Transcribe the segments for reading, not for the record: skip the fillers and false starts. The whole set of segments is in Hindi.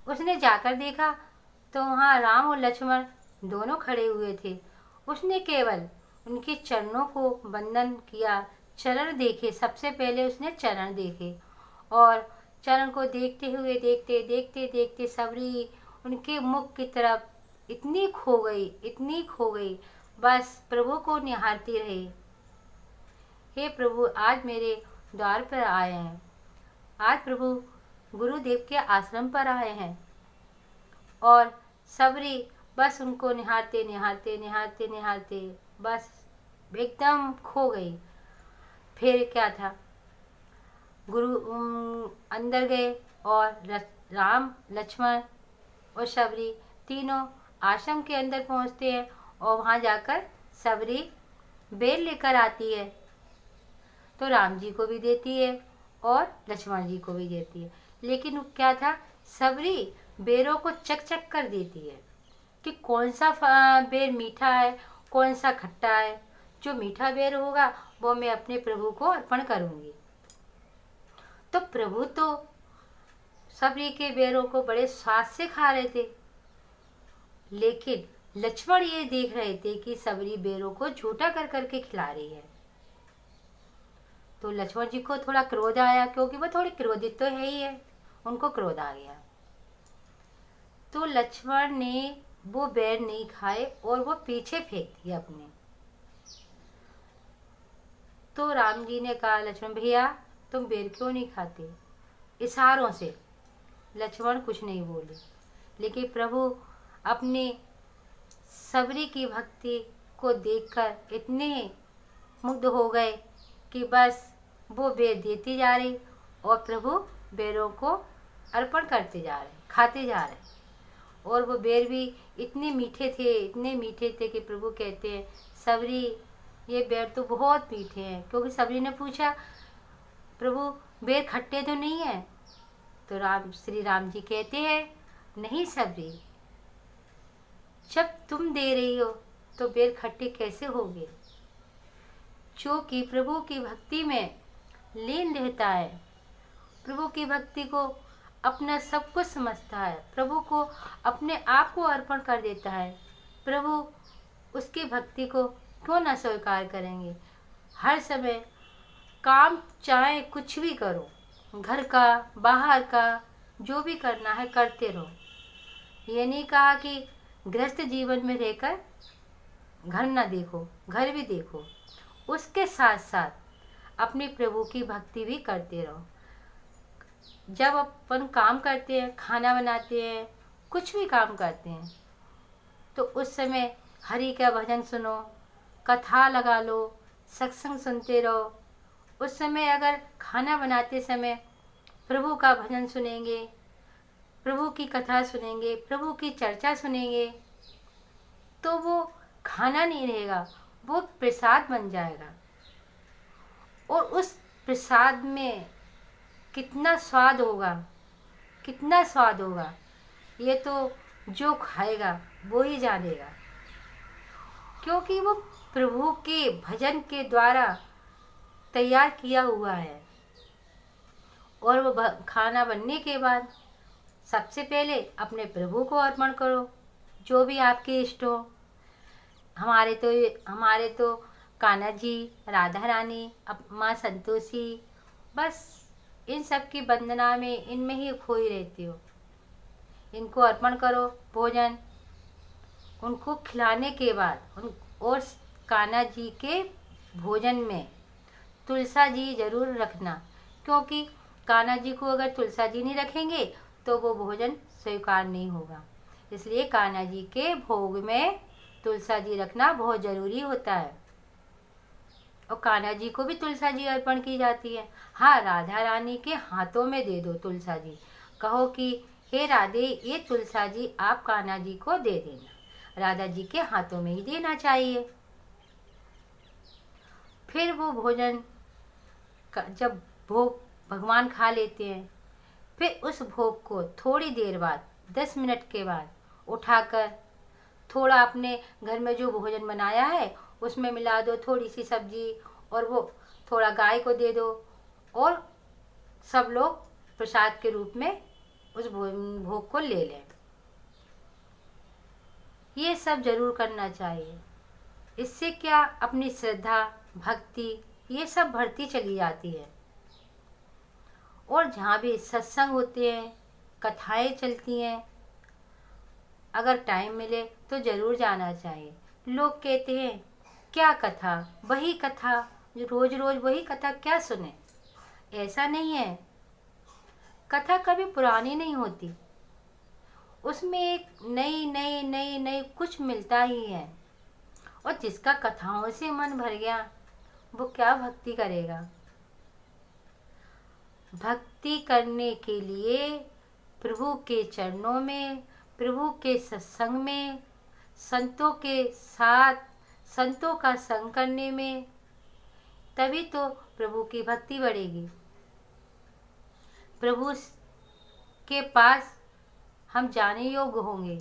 उसने जाकर देखा तो वहाँ राम और लक्ष्मण दोनों खड़े हुए थे। उसने केवल उनके चरणों को वंदन किया, चरण देखे, सबसे पहले उसने चरण देखे और चरण को देखते हुए देखते देखते देखते सबरी उनके मुख की तरफ इतनी खो गई, इतनी खो गई, बस प्रभु को निहारती रही। हे प्रभु, आज मेरे द्वार पर आए हैं, आज प्रभु गुरुदेव के आश्रम पर आए हैं। और सबरी बस उनको निहारते निहारते निहारते निहारते बस एकदम खो गई। फिर क्या था, गुरु अंदर गए और राम, लक्ष्मण और सबरी तीनों आश्रम के अंदर पहुंचते हैं और वहां जाकर सबरी बेल लेकर आती है तो राम जी को भी देती है और लक्ष्मण जी को भी देती है। लेकिन क्या था, सबरी बेरों को चक चक कर देती है कि कौन सा बेर मीठा है, कौन सा खट्टा है। जो मीठा बेर होगा वो मैं अपने प्रभु को अर्पण करूंगी। तो प्रभु तो सबरी के बेरों को बड़े स्वाद से खा रहे थे, लेकिन लक्ष्मण ये देख रहे थे कि सबरी बेरों को झूठा कर करके खिला रही है। तो लक्ष्मण जी को थोड़ा क्रोध आया, क्योंकि वो थोड़ी क्रोधित तो है ही है, उनको क्रोध आ गया। तो लक्ष्मण ने वो बेर नहीं खाए और वो पीछे फेंक दिए अपने। तो राम जी ने कहा, लक्ष्मण भैया तुम बेर क्यों नहीं खाते? इशारों से लक्ष्मण कुछ नहीं बोले, लेकिन प्रभु अपने सबरी की भक्ति को देखकर इतने मुग्ध हो गए कि बस वो बेर देती जा रही और प्रभु बेरों को अर्पण करते जा रहे, खाते जा रहे। और वो बेर भी इतने मीठे थे, इतने मीठे थे कि प्रभु कहते हैं, सबरी ये बेर तो बहुत मीठे हैं। क्योंकि सबरी ने पूछा, प्रभु बेर खट्टे तो नहीं है? तो श्री राम जी कहते हैं, नहीं सबरी, जब तुम दे रही हो तो बेर खट्टे कैसे होंगे? जो कि प्रभु की भक्ति में लीन रहता है, प्रभु की भक्ति को अपना सब कुछ समझता है, प्रभु को अपने आप को अर्पण कर देता है, प्रभु उसकी भक्ति को क्यों ना स्वीकार करेंगे? हर समय काम चाहे कुछ भी करो, घर का बाहर का जो भी करना है करते रहो। ये नहीं कहा कि गृहस्थ जीवन में रहकर घर ना देखो, घर भी देखो, उसके साथ साथ अपने प्रभु की भक्ति भी करते रहो। जब अपन काम करते हैं, खाना बनाते हैं, कुछ भी काम करते हैं, तो उस समय हरि का भजन सुनो, कथा लगा लो, सत्संग सुनते रहो। उस समय अगर खाना बनाते समय प्रभु का भजन सुनेंगे, प्रभु की कथा सुनेंगे, प्रभु की चर्चा सुनेंगे, तो वो खाना नहीं रहेगा, वो प्रसाद बन जाएगा। और उस प्रसाद में कितना स्वाद होगा, कितना स्वाद होगा, ये तो जो खाएगा वो ही जानेगा। क्योंकि वो प्रभु के भजन के द्वारा तैयार किया हुआ है। और वो खाना बनने के बाद सबसे पहले अपने प्रभु को अर्पण करो, जो भी आपके इष्ट हो। हमारे तो कान्हा जी, राधा रानी, माँ संतोषी, बस इन सब की वंदना में, इनमें ही खोई रहती हो। इनको अर्पण करो भोजन। उनको खिलाने के बाद और कान्हा जी के भोजन में तुलसा जी जरूर रखना, क्योंकि कान्हा जी को अगर तुलसा जी नहीं रखेंगे तो वो भोजन स्वीकार नहीं होगा। इसलिए कान्हा जी के भोग में तुलसा जी रखना बहुत जरूरी होता है। और कान्हा जी को भी तुलसा जी अर्पण की जाती है। हाँ, राधा रानी के हाथों में दे दो तुलसा जी, कहो कि हे राधे, ये तुलसा जी आप कान्हा जी को दे देना। राधा जी के हाथों में ही देना चाहिए। फिर वो भोजन जब भोग भगवान खा लेते हैं, फिर उस भोग को थोड़ी देर बाद, 10 मिनट के बाद उठाकर थोड़ा अपने घर में जो भोजन बनाया है उसमें मिला दो, थोड़ी सी सब्जी, और वो थोड़ा गाय को दे दो, और सब लोग प्रसाद के रूप में उस भोग को ले लें। ये सब जरूर करना चाहिए। इससे क्या, अपनी श्रद्धा भक्ति ये सब बढ़ती चली जाती है। और जहाँ भी सत्संग होते हैं, कथाएं चलती हैं, अगर टाइम मिले तो जरूर जाना चाहिए। लोग कहते हैं क्या कथा, वही कथा, रोज रोज वही कथा क्या सुने। ऐसा नहीं है, कथा कभी पुरानी नहीं होती, उसमें एक नई नई नई नई कुछ मिलता ही है। और जिसका कथाओं से मन भर गया वो क्या भक्ति करेगा। भक्ति करने के लिए प्रभु के चरणों में, प्रभु के सत्संग में, संतों के साथ संतों का संग करने में, तभी तो प्रभु की भक्ति बढ़ेगी। प्रभु के पास हम जाने योग्य होंगे।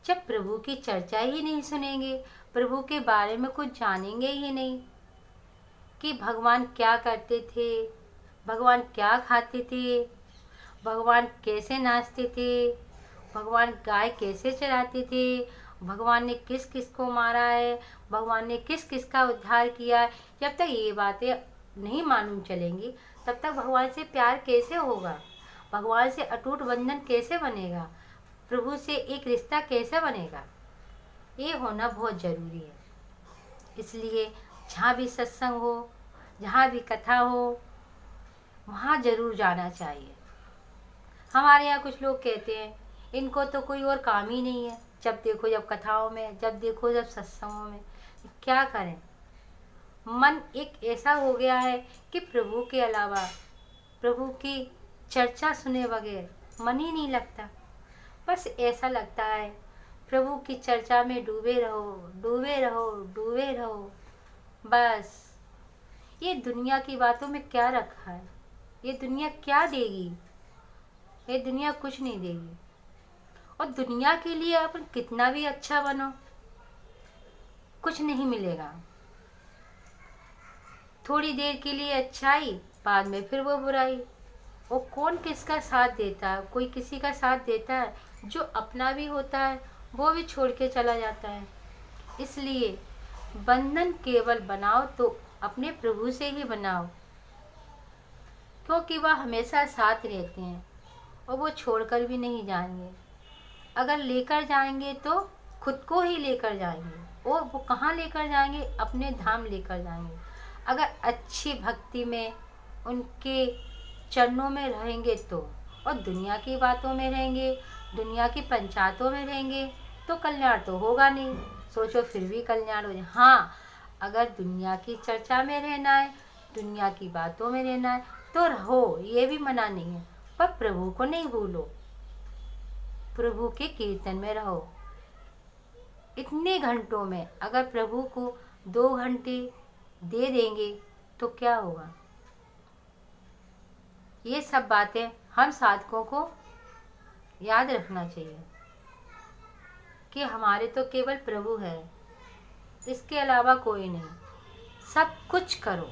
जब प्रभु की चर्चा ही नहीं सुनेंगे, प्रभु के बारे में कुछ जानेंगे ही नहीं कि भगवान क्या करते थे, भगवान क्या खाते थे, भगवान कैसे नाचते थे, भगवान गाय कैसे चराते थे, भगवान ने किस किस को मारा है, भगवान ने किस किस का उद्धार किया है। जब तक ये बातें नहीं मालूम चलेंगी तब तक भगवान से प्यार कैसे होगा, भगवान से अटूट बंधन कैसे बनेगा, प्रभु से एक रिश्ता कैसे बनेगा। ये होना बहुत ज़रूरी है। इसलिए जहाँ भी सत्संग हो, जहाँ भी कथा हो, वहाँ ज़रूर जाना चाहिए। हमारे यहाँ कुछ लोग कहते हैं इनको तो कोई और काम ही नहीं है, जब देखो जब कथाओं में, जब देखो जब सत्संगों में। क्या करें, मन एक ऐसा हो गया है कि प्रभु के अलावा, प्रभु की चर्चा सुने बगैर मन ही नहीं लगता। बस ऐसा लगता है प्रभु की चर्चा में डूबे रहो, डूबे रहो, डूबे रहो। बस ये दुनिया की बातों में क्या रखा है, ये दुनिया क्या देगी, ये दुनिया कुछ नहीं देगी। और दुनिया के लिए अपन कितना भी अच्छा बनो, कुछ नहीं मिलेगा। थोड़ी देर के लिए अच्छाई, बाद में फिर वो बुराई। और कौन किसका साथ देता है, कोई किसी का साथ देता है, जो अपना भी होता है वो भी छोड़ के चला जाता है। इसलिए बंधन केवल बनाओ तो अपने प्रभु से ही बनाओ, क्योंकि वह हमेशा साथ रहते हैं और वो छोड़कर भी नहीं जाएंगे। अगर लेकर जाएंगे तो खुद को ही लेकर जाएंगे, और वो कहाँ लेकर जाएंगे, अपने धाम लेकर जाएंगे। अगर अच्छी भक्ति में उनके चरणों में रहेंगे तो, और दुनिया की बातों में रहेंगे, दुनिया की पंचायतों में रहेंगे तो कल्याण तो होगा नहीं। सोचो फिर भी कल्याण हो जाए। हाँ, अगर दुनिया की चर्चा में रहना है, दुनिया की बातों में रहना है तो रहो, ये भी मना नहीं है, पर प्रभु को नहीं भूलो, प्रभु के कीर्तन में रहो। इतने घंटों में अगर प्रभु को 2 घंटे दे देंगे तो क्या होगा। ये सब बातें हम साधकों को याद रखना चाहिए कि हमारे तो केवल प्रभु है, इसके अलावा कोई नहीं। सब कुछ करो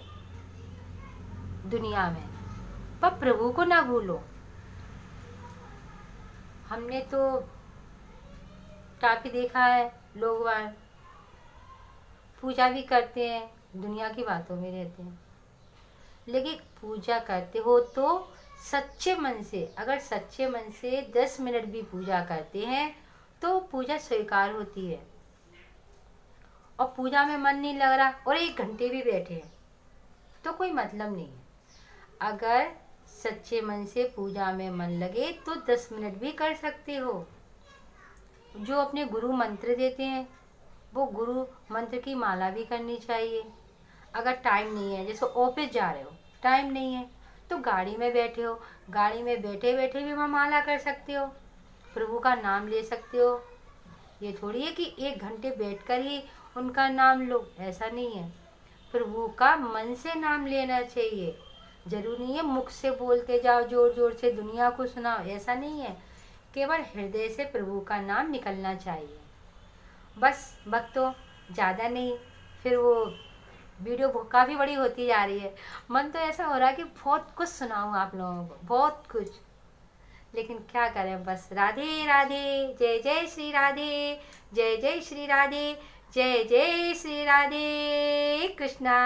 दुनिया में, पर प्रभु को ना भूलो। हमने तो काफी देखा है, लोग वहाँ पूजा भी करते हैं, दुनिया की बातों में रहते हैं। लेकिन पूजा करते हो तो सच्चे मन से, अगर सच्चे मन से 10 मिनट भी पूजा करते हैं तो पूजा स्वीकार होती है। और पूजा में मन नहीं लग रहा और 1 घंटे भी बैठे हैं तो कोई मतलब नहीं है। अगर सच्चे मन से पूजा में मन लगे तो 10 मिनट भी कर सकते हो। जो अपने गुरु मंत्र देते हैं वो गुरु मंत्र की माला भी करनी चाहिए। अगर टाइम नहीं है, जैसे ऑफिस जा रहे हो, टाइम नहीं है तो गाड़ी में बैठे हो, गाड़ी में बैठे बैठे भी वहाँ माला कर सकते हो, प्रभु का नाम ले सकते हो। ये थोड़ी है कि 1 घंटे बैठकर ही उनका नाम लो, ऐसा नहीं है। प्रभु का मन से नाम लेना चाहिए। जरूरी नहीं है मुख से बोलते जाओ, जोर जोर से दुनिया को सुनाओ, ऐसा नहीं है। केवल हृदय से प्रभु का नाम निकलना चाहिए। बस भक्तों, ज़्यादा नहीं, फिर वो वीडियो काफ़ी बड़ी होती जा रही है। मन तो ऐसा हो रहा है कि बहुत कुछ सुनाऊँ आप लोगों को, बहुत कुछ। लेकिन क्या करें, बस राधे राधे, जय जय श्री राधे, जय जय श्री राधे, जय जय श्री राधे कृष्णा।